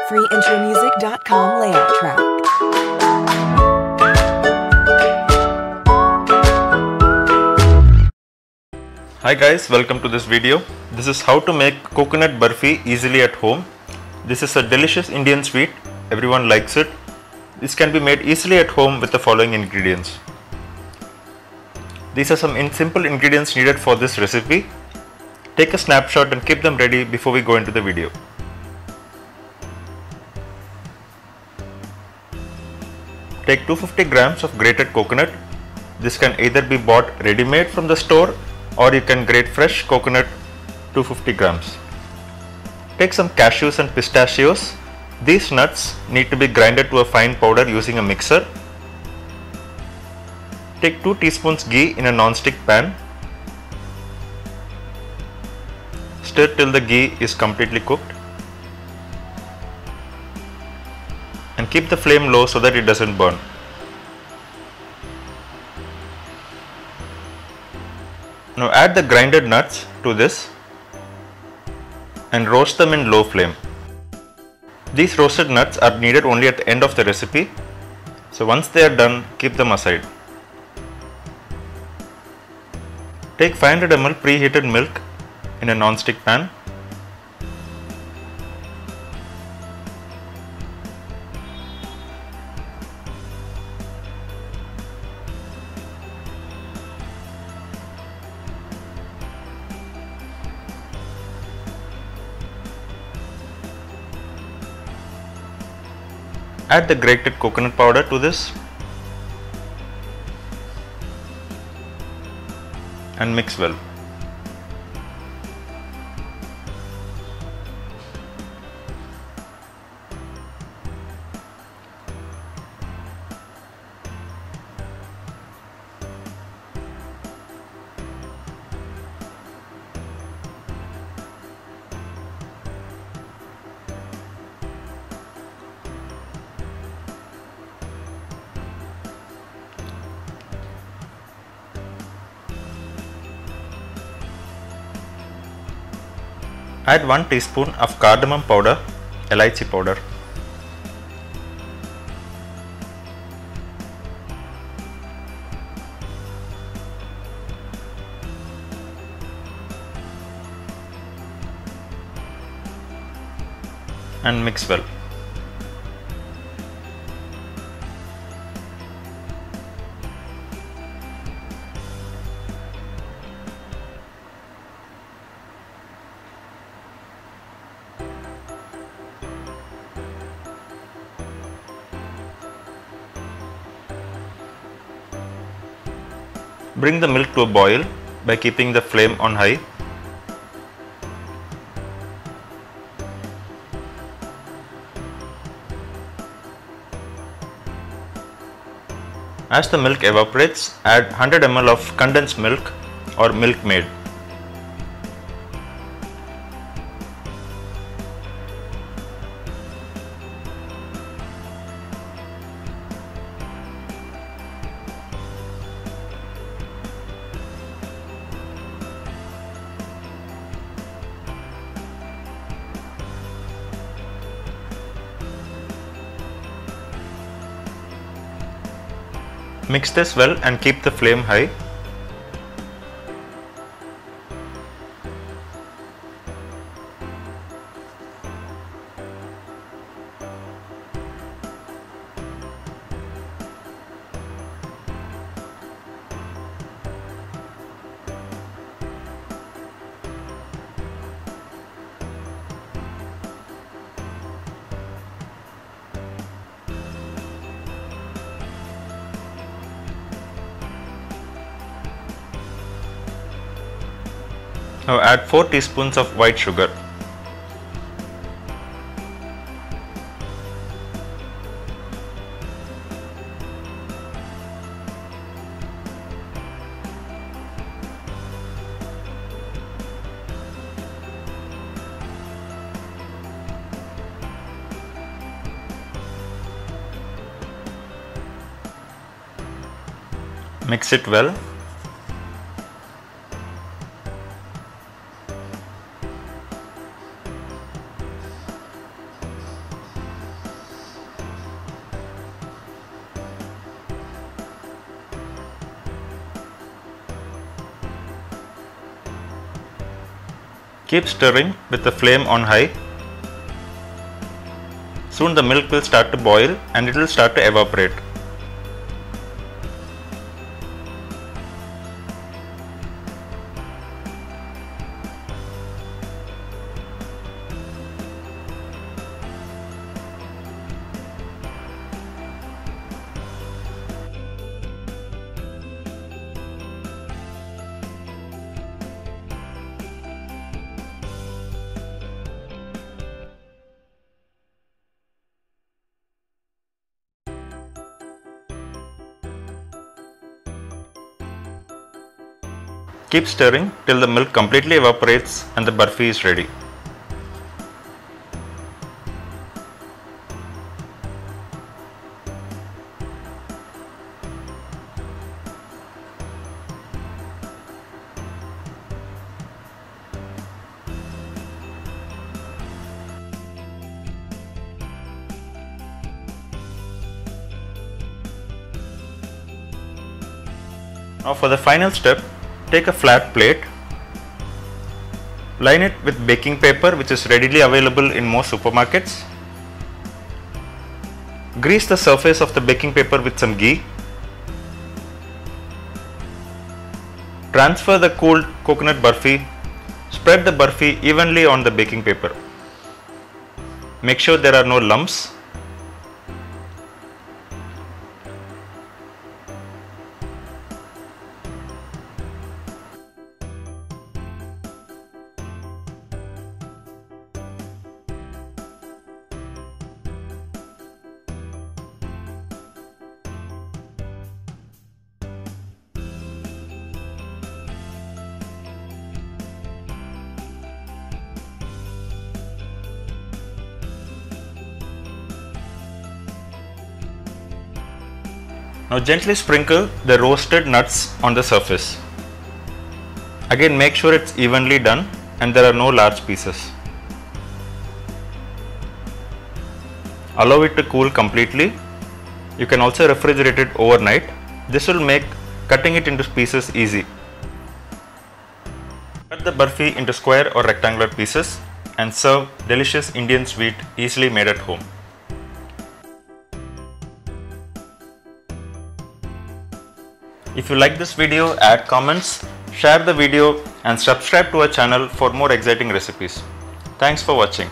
freeintromusic.com layout track. Hi guys, welcome to this video. This is how to make coconut barfi easily at home. This is a delicious Indian sweet. Everyone likes it. This can be made easily at home with the following ingredients. These are some simple ingredients needed for this recipe. Take a snapshot and keep them ready before we go into the video. Take 250 grams of grated coconut. This can either be bought ready-made from the store or you can grate fresh coconut 250 grams. Take some cashews and pistachios. These nuts need to be grinded to a fine powder using a mixer. Take 2 teaspoons ghee in a non-stick pan. Stir till the ghee is completely cooked. And keep the flame low so that it doesn't burn. Now add the grinded nuts to this and roast them in low flame. These roasted nuts are needed only at the end of the recipe. So once they are done, keep them aside. Take 500 ml preheated milk in a non-stick pan. Add the grated coconut powder to this and mix well. Add 1 teaspoon of cardamom powder, elaichi powder. And mix well. Bring the milk to a boil by keeping the flame on high. As the milk evaporates, add 100 ml of condensed milk or milk maid. Mix this well and keep the flame high. Now add 4 teaspoons of white sugar. Mix it well. Keep stirring with the flame on high. Soon the milk will start to boil and it will start to evaporate. Keep stirring till the milk completely evaporates and the barfi is ready. Now for the final step, take a flat plate, line it with baking paper which is readily available in most supermarkets. Grease the surface of the baking paper with some ghee. Transfer the cooled coconut barfi. Spread the barfi evenly on the baking paper. Make sure there are no lumps. Now gently sprinkle the roasted nuts on the surface. Again, make sure it's evenly done and there are no large pieces. Allow it to cool completely. You can also refrigerate it overnight. This will make cutting it into pieces easy. Cut the barfi into square or rectangular pieces and serve delicious Indian sweet easily made at home. If you like this video, add comments, share the video and subscribe to our channel for more exciting recipes. Thanks for watching.